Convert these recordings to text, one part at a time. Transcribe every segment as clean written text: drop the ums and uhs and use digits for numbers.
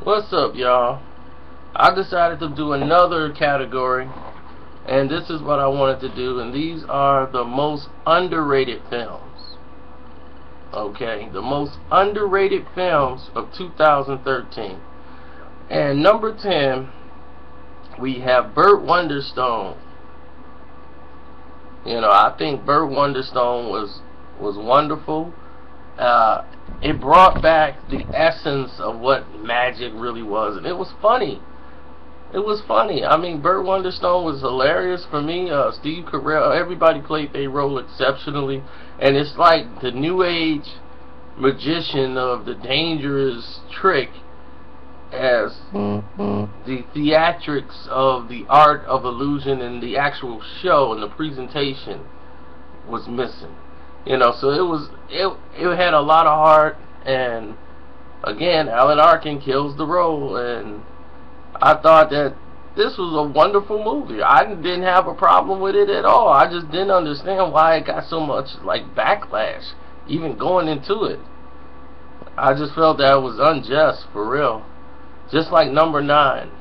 What's up, y'all? I decided to do another category, and this is what I wanted to do, and these are the most underrated films. Okay, the most underrated films of 2013. And number 10, we have Burt Wonderstone. I think Burt Wonderstone was wonderful. It brought back the essence of what magic really was, and it was funny. It was funny. I mean, Burt Wonderstone was hilarious for me. Steve Carell, everybody played their role exceptionally, and it's like the new age magician of the dangerous trick as the theatrics of the art of illusion and the actual show and the presentation was missing. So it had a lot of heart, and again, Alan Arkin kills the role, and I thought that this was a wonderful movie. I didn't have a problem with it at all. I just didn't understand why it got so much backlash, even going into it. I just felt that it was unjust, for real. Just like number 9,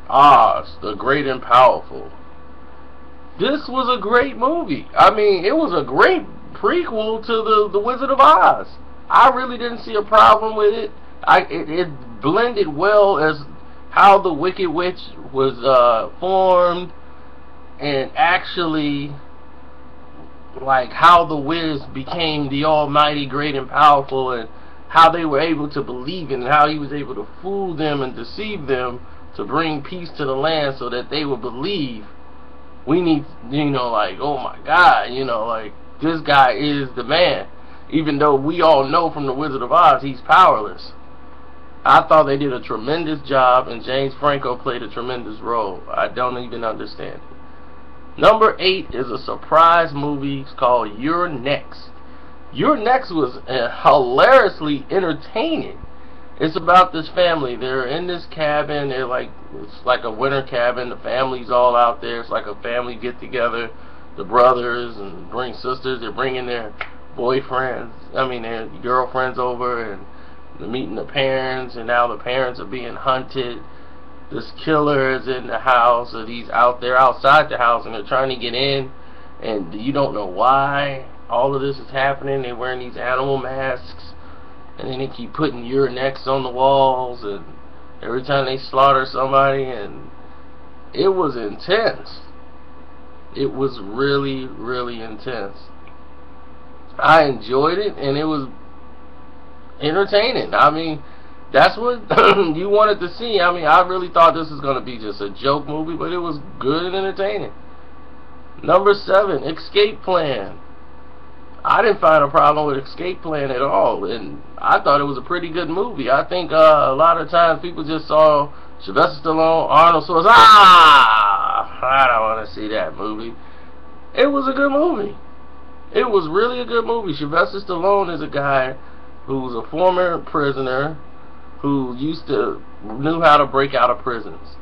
Oz, the Great and Powerful. This was a great movie. I mean, it was a great prequel to the Wizard of Oz. I really didn't see a problem with it. It blended well as how the Wicked Witch was formed, and actually how the Wiz became the Almighty, Great and Powerful, and how they were able to believe in, and how he was able to fool them and deceive them to bring peace to the land so that they would believe. We need, oh my God, this guy is the man. Even though we all know from the Wizard of Oz he's powerless. I thought they did a tremendous job, and James Franco played a tremendous role. I don't even understand it. Number 8 is a surprise movie. It's called You're Next. You're Next was hilariously entertaining. It's about this family. They're in this cabin. It's like a winter cabin. The family's all out there. It's like a family get together. The brothers and sisters. They're bringing their their girlfriends over, and they're meeting the parents. And now the parents are being hunted. This killer is in the house, or he's out there outside the house, and they're trying to get in, and you don't know why all of this is happening. They're wearing these animal masks. And then they keep putting Your Next on the walls, and every time they slaughter somebody, and it was intense. It was really, really intense. I enjoyed it, and it was entertaining. I mean, that's what you wanted to see. I mean, I really thought this was going to be just a joke movie, but it was good and entertaining. Number 7, Escape Plan. I didn't find a problem with Escape Plan at all, and I thought it was a pretty good movie. I think a lot of times people just saw Sylvester Stallone, Arnold Schwarzenegger. I don't want to see that movie. It was a good movie. It was really a good movie. Sylvester Stallone is a guy who's a former prisoner who knew how to break out of prisons,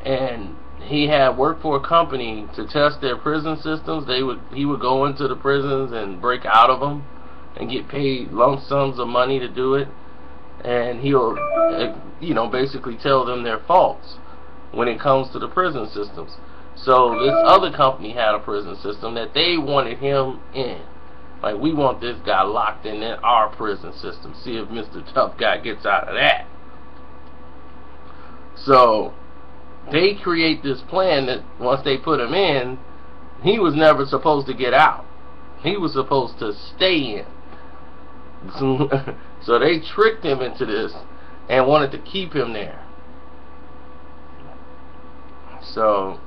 and he had worked for a company to test their prison systems. He would go into the prisons and break out of them and get paid lump sums of money to do it, and he'll basically tell them their faults when it comes to the prison systems. So this other company had a prison system that they wanted him in. We want this guy locked in our prison system. See if Mr. Tough Guy gets out of that. So they create this plan that once they put him in, he was never supposed to get out. He was supposed to stay in. So they tricked him into this and wanted to keep him there. So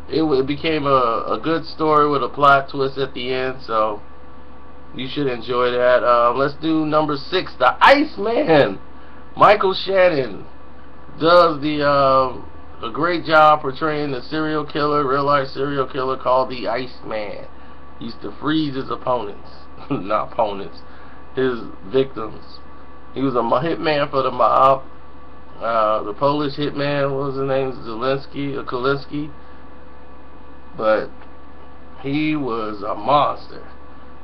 it became a good story with a plot twist at the end. So you should enjoy that. Let's do number 6, The Iceman. Michael Shannon does a great job portraying the real life serial killer called the Iceman. He used to freeze his opponents. Not opponents, his victims. He was a hitman for the mob. The Polish hitman, what was his name? Kalinsky. But he was a monster.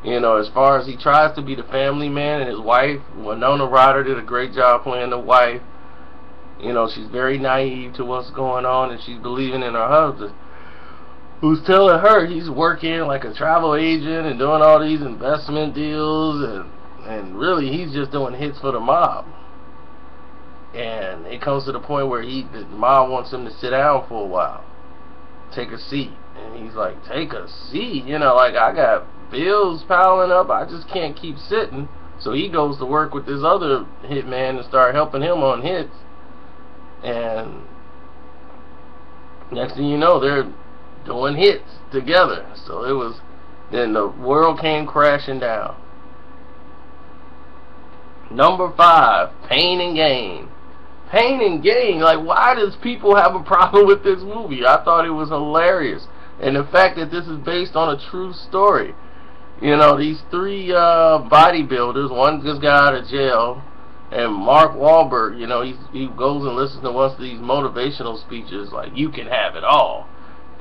You know, as far as he tries to be the family man, and his wife, Winona Ryder, did a great job playing the wife. You know, she's very naive to what's going on, and she's believing in her husband, who's telling her he's working like a travel agent and doing all these investment deals, and really he's just doing hits for the mob. And it comes to the point where the mob wants him to sit down for a while, take a seat, and he's like, take a seat? You know, like, I got bills piling up, I just can't keep sitting. So he goes to work with this other hitman and start helping him on hits, and next thing you know, they're doing hits together. So it was, then the world came crashing down. Number 5, Pain and Gain. Pain and Gain, like, why does people have a problem with this movie? I thought it was hilarious. And the fact that this is based on a true story. You know, these 3 bodybuilders, one just got out of jail, and Mark Wahlberg, you know, he goes and listens to one of these motivational speeches, like, you can have it all.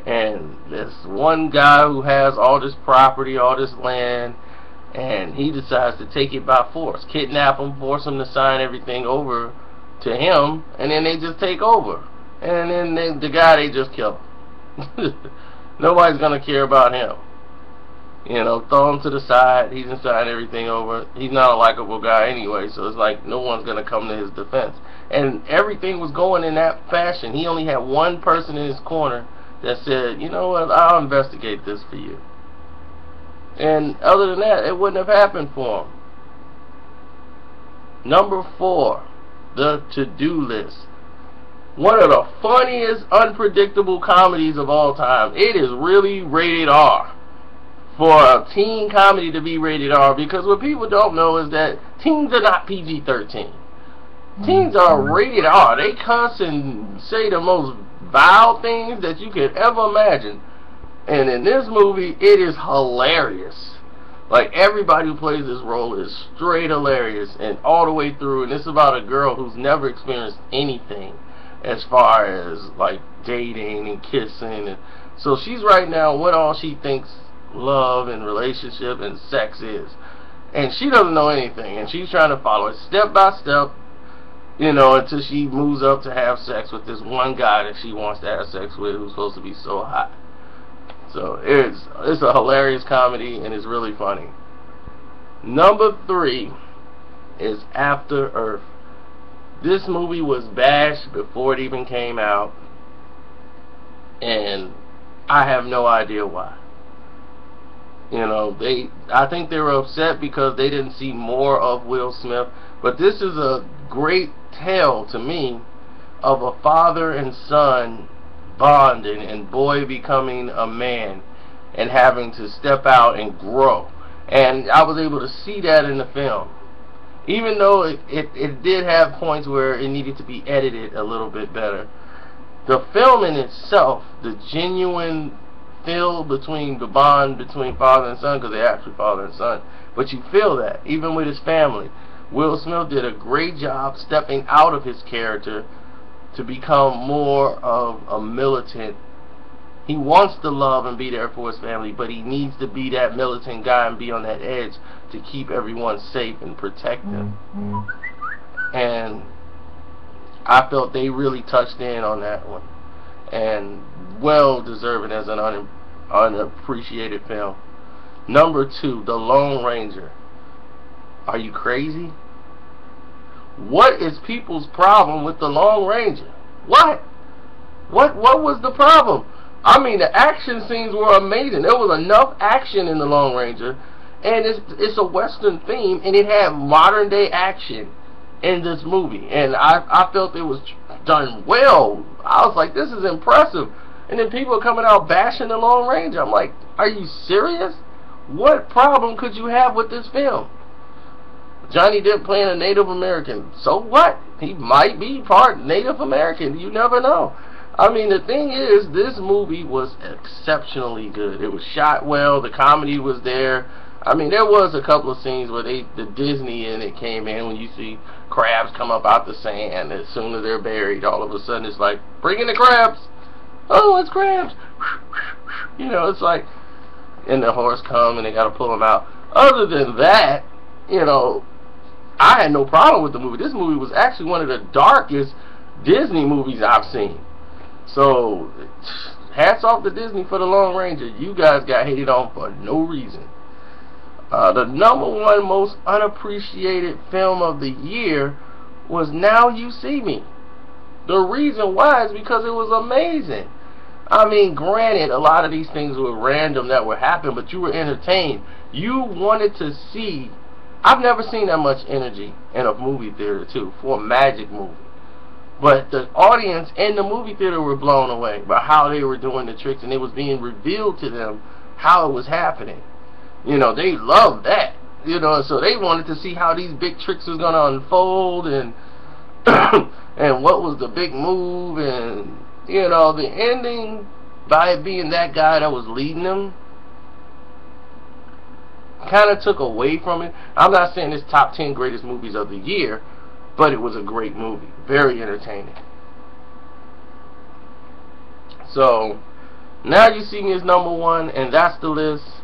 And this one guy who has all this property, all this land, and he decides to take it by force, kidnap him, force him to sign everything over to him, and then they just take over. And then the guy, they just kill him. Nobody's going to care about him. You know, throw him to the side. He's inside everything over. He's not a likable guy anyway, so it's like no one's going to come to his defense. And everything was going in that fashion. He only had one person in his corner that said, you know what, I'll investigate this for you. And other than that, it wouldn't have happened for him. Number 4, The To-Do List. One of the funniest, unpredictable comedies of all time. It is really rated R. For a teen comedy to be rated R, because what people don't know is that teens are not PG-13. Teens are rated R. They cuss and say the most vile things that you could ever imagine. And in this movie, it is hilarious. Like, everybody who plays this role is straight hilarious, and all the way through. And it's about a girl who's never experienced anything as far as, like, dating and kissing. And so she's right now what all she thinks love and relationship and sex is, and she doesn't know anything, and she's trying to follow it step by step, you know, until she moves up to have sex with this one guy that she wants to have sex with, who's supposed to be so hot. So it's a hilarious comedy, and it's really funny. Number 3 is After Earth. This movie was bashed before it even came out, and I have no idea why. You know, I think they were upset because they didn't see more of Will Smith. But this is a great tale to me of a father and son bonding, and boy becoming a man and having to step out and grow. And I was able to see that in the film. Even though it did have points where it needed to be edited a little bit better. The film in itself, the genuine feel between the bond between father and son, because they're actually father and son, but you feel that even with his family. Will Smith did a great job stepping out of his character to become more of a militant. He wants to love and be there for his family, but he needs to be that militant guy and be on that edge to keep everyone safe and protect them. And I felt they really touched in on that one, and well deserving as an unappreciated film. Number 2, The Lone Ranger. Are you crazy? What is people's problem with The Lone Ranger? What was the problem? I mean, the action scenes were amazing. There was enough action in The Lone Ranger, and it's a Western theme, and it had modern day action in this movie, and I felt it was done well. I was like, this is impressive. And then people are coming out bashing The Lone Ranger. I'm like, are you serious? What problem could you have with this film? Johnny Depp playing a Native American. So what? He might be part Native American. You never know. I mean, the thing is, this movie was exceptionally good. It was shot well. The comedy was there. I mean, there was a couple of scenes where the Disney in it came in, when you see crabs come up out the sand. As soon as they're buried, all of a sudden it's like, bring in the crabs. Oh, it's crabs. You know, it's like, and the horse come and they got to pull them out. Other than that, you know, I had no problem with the movie. This movie was actually one of the darkest Disney movies I've seen. So, hats off to Disney for The Lone Ranger. You guys got hated on for no reason. The #1 most unappreciated film of the year was Now You See Me. The reason why is because it was amazing. I mean, granted, a lot of these things were random that would happen, but you were entertained. You wanted to see. I've never seen that much energy in a movie theater, too, for a magic movie. But the audience in the movie theater were blown away by how they were doing the tricks, and it was being revealed to them how it was happening. You know, they loved that. You know, so they wanted to see how these big tricks was going to unfold, and and what was the big move, and, you know, the ending, by it being that guy that was leading them, kind of took away from it. I'm not saying it's top 10 greatest movies of the year, but it was a great movie. Very entertaining. So, Now You See Me is #1, and that's the list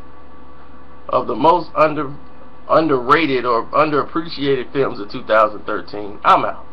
of the most underrated or underappreciated films of 2013. I'm out.